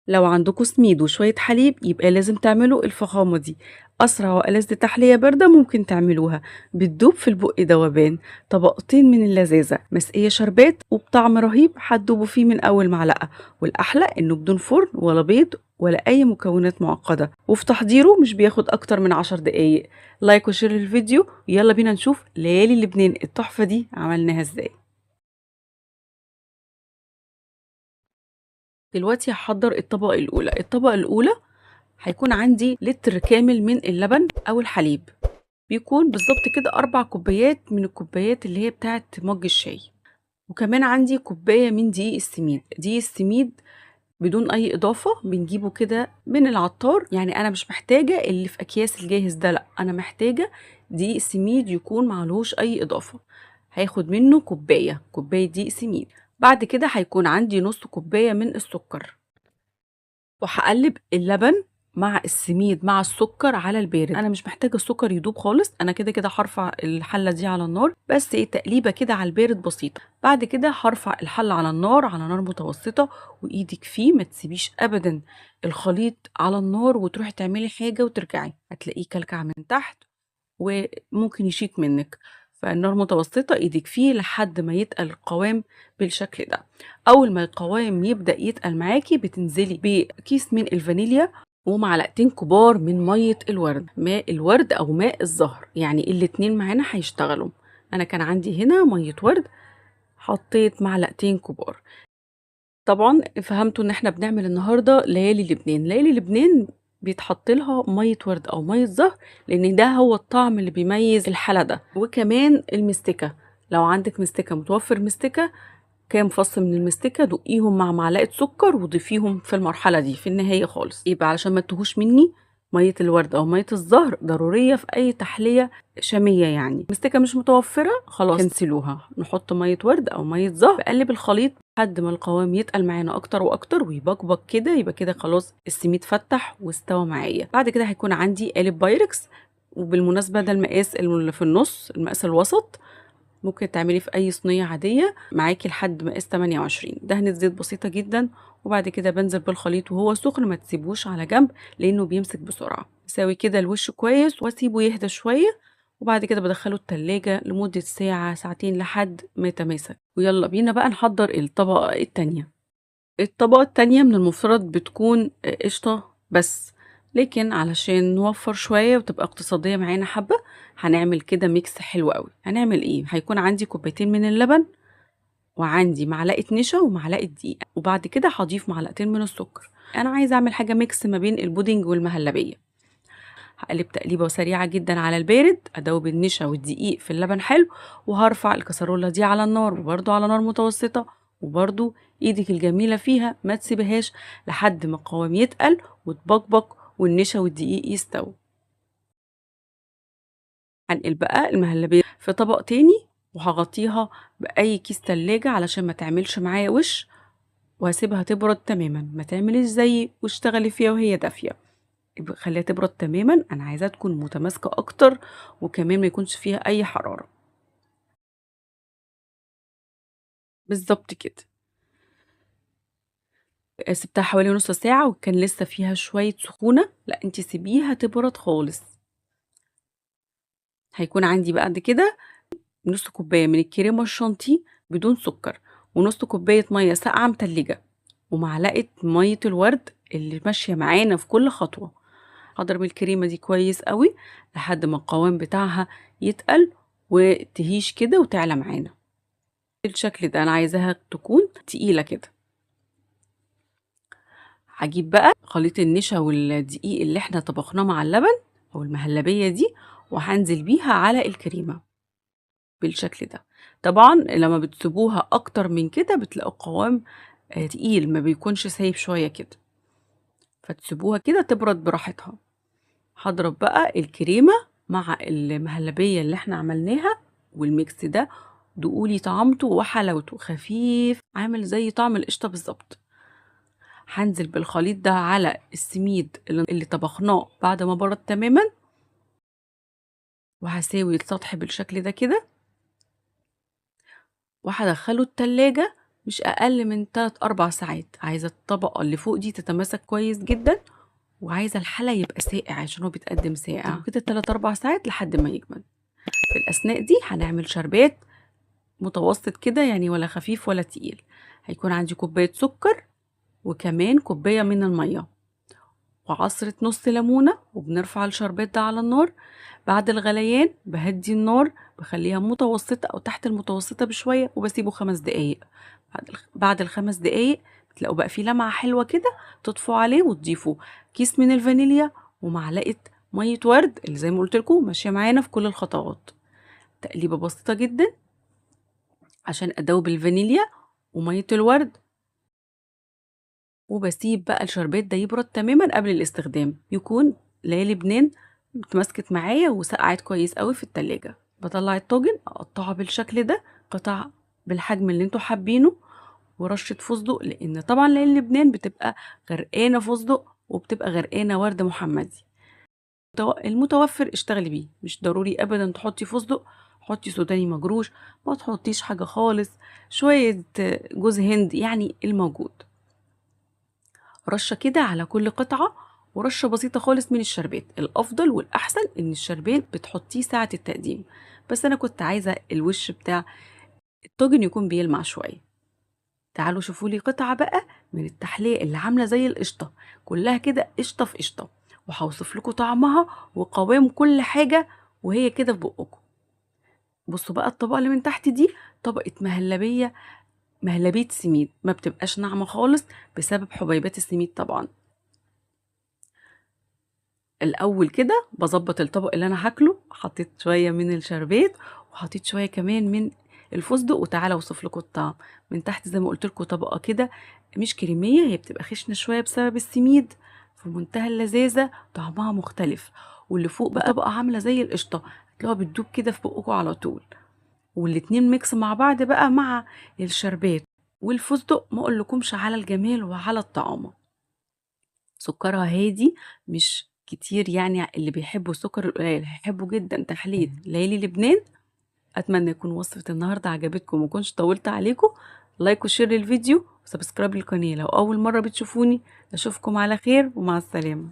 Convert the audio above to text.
لو عندكم سميد وشوية حليب يبقى لازم تعملوا الفخامة دي. أسرع وألذ تحلية باردة ممكن تعملوها، بتدوب في البق دوبان. طبقتين من اللذاذة مسقية شربات وبطعم رهيب، هتدوبوا فيه من أول معلقة. والأحلى إنه بدون فرن ولا بيض ولا أي مكونات معقدة، وفي تحضيره مش بياخد أكتر من 10 دقايق. لايك وشير الفيديو، يلا بينا نشوف ليالي لبنان التحفة دي عملناها ازاي. دلوقتي هحضر الطبقة الأولى هيكون عندي لتر كامل من اللبن أو الحليب، بيكون بالظبط كده 4 كوبايات من الكوبايات اللي هي بتاعت مج الشاي. وكمان عندي كوباية من دقيق السميد بدون أي إضافة، بنجيبه كده من العطار. يعني أنا مش محتاجة اللي في أكياس الجاهز ده، لأ أنا محتاجة دقيق السميد يكون معلهوش أي إضافة. هاخد منه كوباية دقيق سميد. بعد كده هيكون عندي نص كوباية من السكر، وهقلب اللبن مع السميد مع السكر على البارد. انا مش محتاجه السكر يدوب خالص، انا كده كده هرفع الحله دي على النار، بس ايه تقليبه كده على البارد بسيطه. بعد كده هرفع الحله على النار، على نار متوسطه، وايدك فيه ما تسيبيش ابدا الخليط على النار وتروحي تعملي حاجه وترجعي هتلاقيه كلكع من تحت وممكن يشيط منك. فالنار متوسطة، ايدك فيه لحد ما يتقل القوام بالشكل ده. اول ما القوام يبدأ يتقل معاكي بتنزلي بكيس من الفانيليا ومعلقتين كبار من مية الورد، ماء الورد او ماء الزهر، يعني الاتنين معانا هيشتغلوا. انا كان عندي هنا مية ورد، حطيت معلقتين كبار. طبعا فهمتوا ان احنا بنعمل النهارده ليالي لبنان بيتحط لها ميه ورد او ميه زهر، لان ده هو الطعم اللي بيميز الحلا ده. وكمان المستكه، لو عندك مستكه متوفر مستكه، كام فص من المستكه دقيهم مع معلقه سكر وضيفيهم في المرحله دي في النهايه خالص، يبقى علشان ما تتوهوش مني. ميه الورد او ميه الزهر ضروريه في اي تحليه شاميه. يعني مستكه مش متوفره خلاص كنسلوها، نحط ميه ورد او ميه زهر. بقلب الخليط لحد ما القوام يتقل معانا اكتر واكتر ويبقبق كده، يبقى كده خلاص السميد فتح واستوى معايا. بعد كده هيكون عندي قالب بايركس، وبالمناسبه ده المقاس اللي في النص، المقاس الوسط. ممكن تعملي في اي صينيه عاديه معاكي لحد مقاس 28. دهنه زيت بسيطه جدا، وبعد كده بنزل بالخليط وهو سخن، ما تسيبوش على جنب لانه بيمسك بسرعه. اسوي كده الوش كويس واسيبه يهدى شويه، وبعد كده بدخله التلاجة لمدة ساعة ساعتين لحد ما يتماسك. ويلا بينا بقى نحضر الطبقة التانية من المفترض بتكون قشطة بس، لكن علشان نوفر شوية وتبقى اقتصادية معانا حبة هنعمل كده ميكس حلو قوي. هنعمل ايه؟ هيكون عندي كوبايتين من اللبن، وعندي معلقة نشا ومعلقة دقيق، وبعد كده هضيف معلقتين من السكر. انا عايزة اعمل حاجة ميكس ما بين البودنج والمهلبية. هقلب تقليبة سريعة جدا على البارد، ادوب النشا والدقيق في اللبن حلو، وهرفع الكسرولة دي على النار وبرده على نار متوسطة، وبرده ايدك الجميلة فيها ما تسيبهاش لحد ما القوام يتقل وتبقبق والنشا والدقيق يستووا. هنقل بقى المهلبية في طبق تاني، وهغطيها بأي كيس تلاجة علشان ما تعملش معايا وش، وهسيبها تبرد تماما. ما تعمليش زي واشتغلي فيها وهي دافية، خليها تبرد تماما. انا عايزاها تكون متماسكه اكتر، وكمان ما يكونش فيها اي حراره. بالظبط كده. سبتها حوالي نص ساعه وكان لسه فيها شويه سخونه، لا انت سيبيها تبرد خالص. هيكون عندي بعد كده نص كوبايه من الكريمه الشانتيه بدون سكر، ونص كوبايه ميه ساقعه متلجه، ومعلقه ميه الورد اللي ماشيه معانا في كل خطوه. هضرب الكريمه دي كويس قوي لحد ما القوام بتاعها يتقل وتهيش كده وتعلى معانا بالشكل ده. انا عايزاها تكون تقيله كده. هجيب بقى خليط النشا والدقيق اللي احنا طبخناه مع اللبن او المهلبيه دي، وهنزل بيها على الكريمه بالشكل ده. طبعا لما بتسيبوها اكتر من كده بتلاقوا القوام تقيل، ما بيكونش سايب شويه كده، فتسيبوها كده تبرد براحتها. هضرب بقى الكريمه مع المهلبيه اللي احنا عملناها، والميكس ده دقولي طعمته وحلاوته، خفيف عامل زي طعم القشطه بالظبط. هنزل بالخليط ده على السميد اللي طبخناه بعد ما برد تماما، وهساوي السطح بالشكل ده كده، وهدخله التلاجة مش اقل من 3 4 ساعات. عايزه الطبقه اللي فوق دي تتماسك كويس جدا، وعايزه الحلا يبقى ساقع عشان هو بيتقدم ساقع كده 3 4 ساعات لحد ما يجمد. في الاثناء دي هنعمل شربات متوسط كده يعني، ولا خفيف ولا تقيل. هيكون عندي كوبايه سكر، وكمان كوبايه من الميه، وعصرة نص ليمونة، وبنرفع الشربات ده على النار. بعد الغليان بهدي النار، بخليها متوسطة أو تحت المتوسطة بشوية، وبسيبه 5 دقايق. بعد ال5 دقايق بتلاقوا بقى فيه لمعة حلوة كده، تطفوا عليه وتضيفوا كيس من الفانيليا ومعلقة مية ورد اللي زي ما قلت لكم ماشية معانا في كل الخطوات. تقليبة بسيطة جدا عشان أدوب الفانيليا ومية الورد، وبسيب بقى الشربات ده يبرد تماما قبل الاستخدام. يكون ليالي لبنان اتمسكت معايا وسقعت كويس قوي في التلاجة. بطلع الطاجن اقطعه بالشكل ده، قطع بالحجم اللي انتوا حابينه، ورشة فستق، لان طبعا ليالي لبنان بتبقى غرقانة فستق وبتبقى غرقانة ورد محمدي. المتوفر اشتغلي بيه، مش ضروري ابدا تحطي فستق، حطي سوداني مجروش، ما تحطيش حاجة خالص، شوية جوز هند يعني الموجود. رشة كده على كل قطعة، ورشة بسيطة خالص من الشربات. الأفضل والأحسن إن الشربات بتحطيه ساعة التقديم، بس أنا كنت عايزة الوش بتاع الطاجن يكون بيلمع شوية. تعالوا شوفوا لي قطعة بقى من التحلية اللي عاملة زي القشطة، كلها كده قشطة في قشطة، وهوصف لكم طعمها وقوام كل حاجة وهي كده في بقكم. بصوا بقى الطبقة اللي من تحت دي طبقة مهلبية، مهلبية سميد، ما بتبقاش ناعمة خالص بسبب حبيبات السميد طبعا. الاول كده بظبط الطبق اللي انا هاكله، حطيت شويه من الشربات وحطيت شويه كمان من الفستق، وتعالى اوصف لكم الطعم. من تحت زي ما قلت لكم طبقه كده مش كريميه، هي بتبقى خشنه شويه بسبب السميد، في منتهى اللذاذه، طعمها مختلف. واللي فوق بقى طبقه عامله زي القشطه، هتلاقوها بتدوب كده في بقكم على طول. والاتنين ميكس مع بعض بقى مع الشربات والفستق، ما اقولكمش على الجمال وعلى الطعامه. سكرها هادي مش كتير، يعني اللي بيحبوا السكر القليل هيحبوا جدا تحلية ليالي لبنان. اتمنى يكون وصفة النهاردة عجبتكم ومكنش طولت عليكم. لايك وشير للفيديو وسبسكرايب للقناة لو اول مرة بتشوفوني. اشوفكم على خير ومع السلامة.